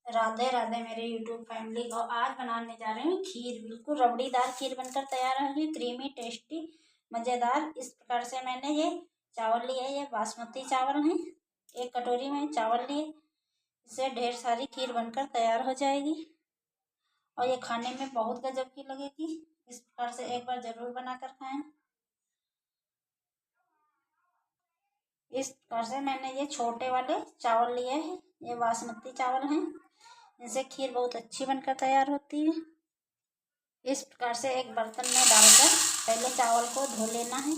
राधे राधे मेरे YouTube family को। आज बनाने जा रहे हैं खीर। बिल्कुल रबड़ीदार खीर बनकर तैयार होगी, क्रीमी टेस्टी मज़ेदार। इस प्रकार से मैंने ये चावल लिए, ये बासमती चावल हैं। एक कटोरी में चावल लिए, इससे ढेर सारी खीर बनकर तैयार हो जाएगी और ये खाने में बहुत गजब की लगेगी। इस प्रकार से एक बार ज़रूर बनाकर खाएं। इस प्रकार से मैंने ये छोटे वाले चावल लिए हैं, ये बासमती चावल हैं। इनसे खीर बहुत अच्छी बनकर तैयार होती है। इस प्रकार से एक बर्तन में डालकर पहले चावल को धो लेना है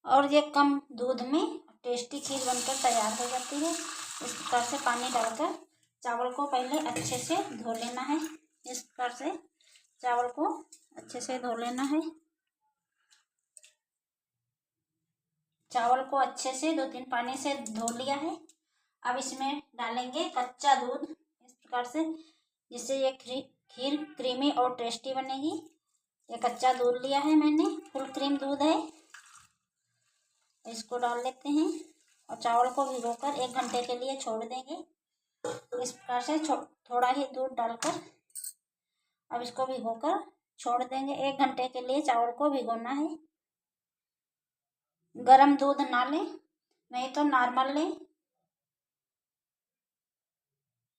और ये कम दूध में टेस्टी खीर बनकर तैयार हो जाती है। इस प्रकार से पानी डालकर चावल को पहले अच्छे से धो लेना है। इस प्रकार से चावल को अच्छे से धो लेना है। चावल को अच्छे से 2-3 पानी से धो लिया है। अब इसमें डालेंगे कच्चा दूध, इस प्रकार से, जिससे ये खीर क्रीमी और टेस्टी बनेगी। ये कच्चा दूध लिया है मैंने, फुल क्रीम दूध है। इसको डाल लेते हैं और चावल को भिगोकर 1 घंटे के लिए छोड़ देंगे। इस प्रकार से थोड़ा ही दूध डालकर अब इसको भिगोकर छोड़ देंगे। 1 घंटे के लिए चावल को भिगोना है। गरम दूध ना लें, नहीं तो नॉर्मल लें,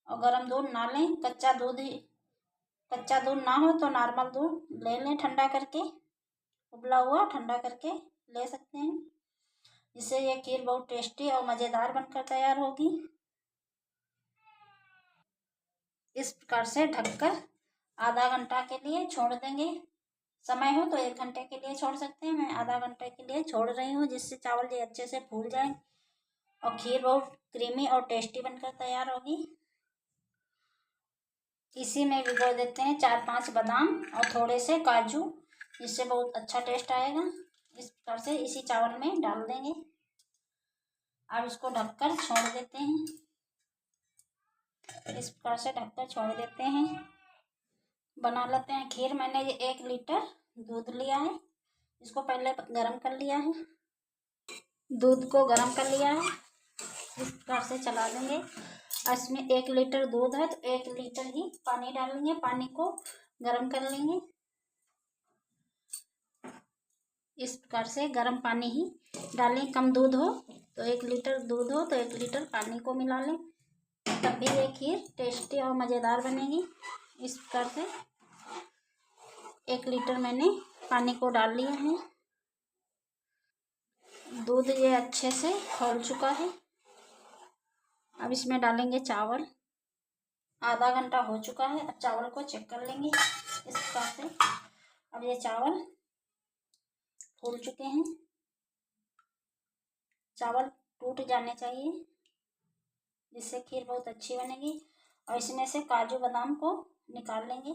और गरम दूध ना लें। कच्चा दूध ना हो तो नॉर्मल दूध ले लें, ठंडा करके, उबला हुआ ठंडा करके ले सकते हैं। इससे यह खीर बहुत टेस्टी और मज़ेदार बनकर तैयार होगी। इस प्रकार से ढककर आधा घंटा के लिए छोड़ देंगे। समय हो तो 1 घंटे के लिए छोड़ सकते हैं, मैं आधा घंटे के लिए छोड़ रही हूँ, जिससे चावल ये अच्छे से फूल जाए और खीर बहुत क्रीमी और टेस्टी बनकर तैयार होगी। इसी में भिगो देते हैं 4-5 बादाम और थोड़े से काजू, जिससे बहुत अच्छा टेस्ट आएगा। इस प्रकार से इसी चावल में डाल देंगे। अब इसको ढककर छोड़ देते हैं। इस प्रकार से ढककर छोड़ देते हैं। बना लेते हैं खीर। मैंने ये 1 लीटर दूध लिया है, इसको पहले गरम कर लिया है। दूध को गरम कर लिया है, इस प्रकार से चला देंगे। इसमें 1 लीटर दूध है तो 1 लीटर ही पानी डालेंगे। पानी को गरम कर लेंगे। इस प्रकार से गर्म पानी ही डालें। कम दूध हो तो 1 लीटर दूध हो तो 1 लीटर पानी को मिला लें, तब भी ये खीर टेस्टी और मज़ेदार बनेगी। इस प्रकार से 1 लीटर मैंने पानी को डाल लिया है। दूध ये अच्छे से खौल चुका है। अब इसमें डालेंगे चावल। आधा घंटा हो चुका है। अब चावल को चेक कर लेंगे इस प्रकार से। अब ये चावल फूल चुके हैं। चावल टूट जाने चाहिए, जिससे खीर बहुत अच्छी बनेगी। और इसमें से काजू बादाम को निकाल लेंगे।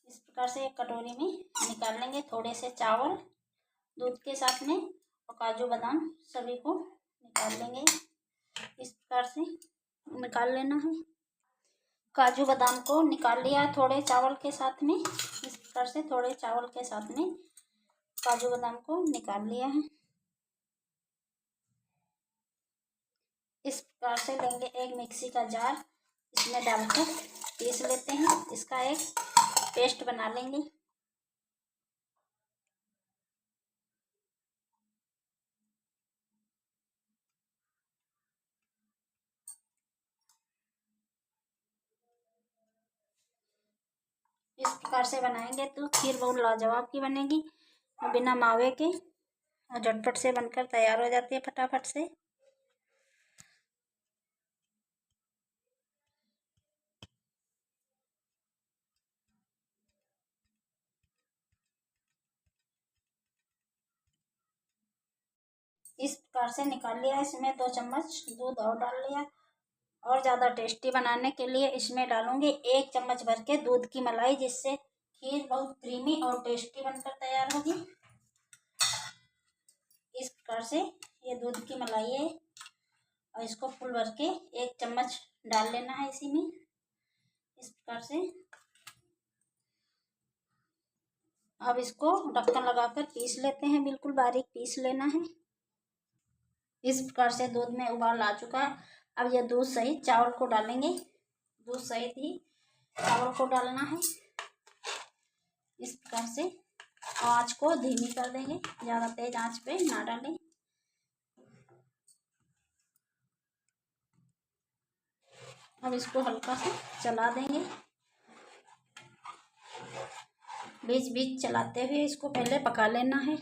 इस प्रकार से एक कटोरी में निकाल लेंगे। थोड़े से चावल दूध के साथ में और काजू बादाम सभी को निकाल लेंगे। इस प्रकार से निकाल लेना है। काजू बादाम को निकाल लिया थोड़े चावल के साथ में। इस प्रकार से थोड़े चावल के साथ में काजू बादाम को निकाल लिया है। इस प्रकार से लेंगे एक मिक्सी का जार, इसमें डालकर पीस लेते हैं। इसका एक पेस्ट बना लेंगे। इस प्रकार से बनाएंगे तो खीर बहुत लाजवाब की बनेगी, बिना मावे के, और झटपट से बनकर तैयार हो जाती है फटाफट से। इस प्रकार से निकाल लिया। इसमें 2 चम्मच दूध और डाल लिया। और ज़्यादा टेस्टी बनाने के लिए इसमें डालूंगी 1 चम्मच भर के दूध की मलाई, जिससे खीर बहुत क्रीमी और टेस्टी बनकर तैयार होगी। इस प्रकार से ये दूध की मलाई है और इसको फुल भर के 1 चम्मच डाल लेना है इसी में। इस प्रकार से अब इसको ढक्कन लगाकर पीस लेते हैं। बिल्कुल बारीक पीस लेना है। इस प्रकार से दूध में उबाल आ चुका है। अब यह दूध सहित चावल को डालेंगे। दूध सहित ही चावल को डालना है। इस प्रकार से आँच को धीमी कर देंगे, ज़्यादा तेज आँच पे ना डालें। अब इसको हल्का सा चला देंगे। बीच बीच चलाते हुए इसको पहले पका लेना है।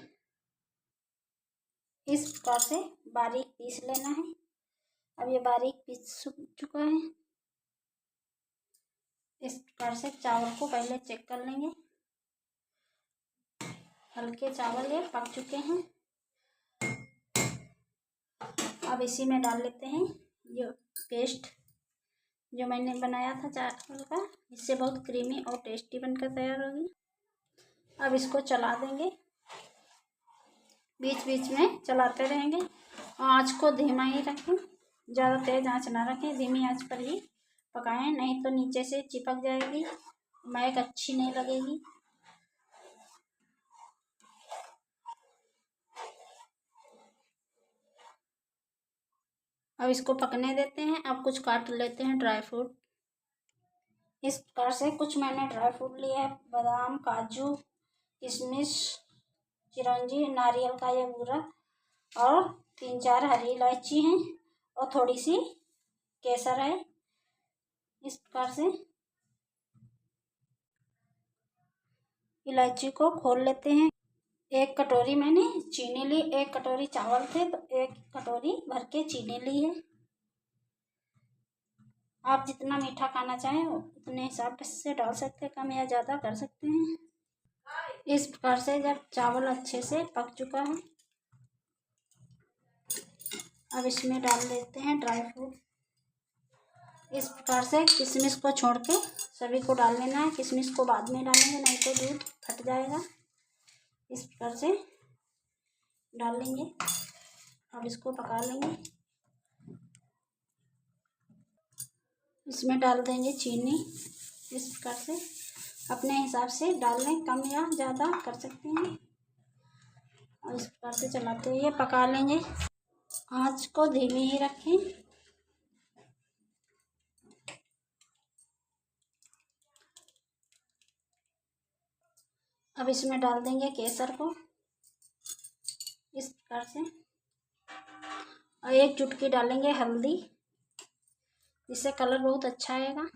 इस प्रकार से बारीक पीस लेना है। अब ये बारीक पीस चुका है। इस प्रकार से चावल को पहले चेक कर लेंगे। हल्के चावल ये पक चुके हैं। अब इसी में डाल लेते हैं ये पेस्ट जो मैंने बनाया था चावल का। इससे बहुत क्रीमी और टेस्टी बनकर तैयार होगी। अब इसको चला देंगे, बीच बीच में चलाते रहेंगे। आँच को धीमा ही रखें, ज़्यादा तेज आँच ना रखें, धीमी आँच पर ही पकाएं, नहीं तो नीचे से चिपक जाएगी, महक अच्छी नहीं लगेगी। अब इसको पकने देते हैं। अब कुछ काट लेते हैं ड्राई फ्रूट। इस प्रकार से कुछ मैंने ड्राई फ्रूट लिया है, बादाम, काजू, किशमिश, चिरौंजी, नारियल का ये बूरा और 3-4 हरी इलायची हैं और थोड़ी सी केसर है। इस प्रकार से इलायची को खोल लेते हैं। 1 कटोरी मैंने चीनी ली, 1 कटोरी चावल थे तो 1 कटोरी भर के चीनी ली है। आप जितना मीठा खाना चाहें उतने हिसाब से डाल सकते हैं, कम या ज़्यादा कर सकते हैं। इस प्रकार से जब चावल अच्छे से पक चुका है, अब इसमें डाल देते हैं ड्राई फ्रूट। इस प्रकार से किशमिश को छोड़ के सभी को डाल लेना है। किशमिश को बाद में डालेंगे, नहीं तो दूध फट जाएगा। इस प्रकार से डाल लेंगे और इसको पका लेंगे। इसमें डाल देंगे चीनी। इस प्रकार से अपने हिसाब से डाल लें, कम या ज़्यादा कर सकते हैं। और इस प्रकार से चलाते हुए पका लेंगे। आँच को धीमी ही रखें। अब इसमें डाल देंगे केसर को इस प्रकार से, और 1 चुटकी डालेंगे हल्दी, इससे कलर बहुत अच्छा आएगा।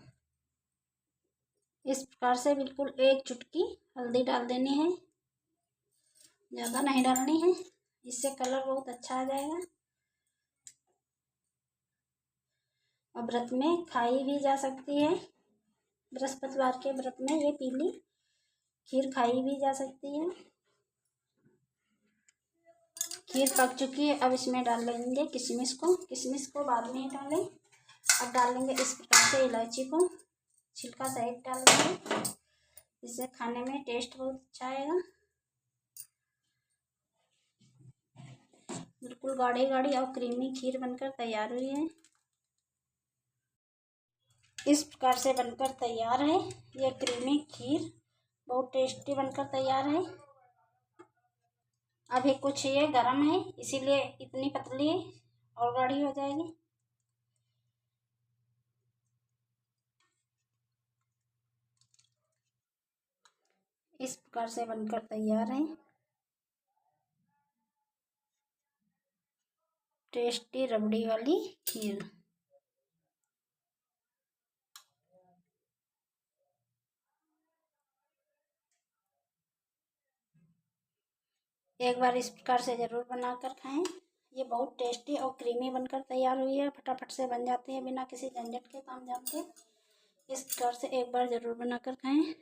इस प्रकार से बिल्कुल 1 चुटकी हल्दी डाल देनी है, ज़्यादा नहीं डालनी है, इससे कलर बहुत अच्छा आ जाएगा। और व्रत में खाई भी जा सकती है। बृहस्पतिवार के व्रत में ये पीली खीर खाई भी जा सकती है। खीर पक चुकी है। अब इसमें डाल लेंगे किशमिश को। किशमिश को बाद में ही डालें। अब डालेंगे इस प्रकार से इलायची को छिलका सहित डाल देंगे, इससे खाने में टेस्ट बहुत अच्छा आएगा। बिल्कुल गाढ़ी गाढ़ी और क्रीमी खीर बनकर तैयार हुई है। इस प्रकार से बनकर तैयार है यह क्रीमी खीर, बहुत टेस्टी बनकर तैयार है। अभी कुछ ये गर्म है इसीलिए इतनी पतली और गाढ़ी हो जाएगी। इस प्रकार से बनकर तैयार है टेस्टी रबड़ी वाली खीर। एक बार इस प्रकार से ज़रूर बनाकर खाएं। ये बहुत टेस्टी और क्रीमी बनकर तैयार हुई है, फटाफट से बन जाती है बिना किसी झंझट के, तामझाम के। इस प्रकार से एक बार ज़रूर बनाकर खाएं।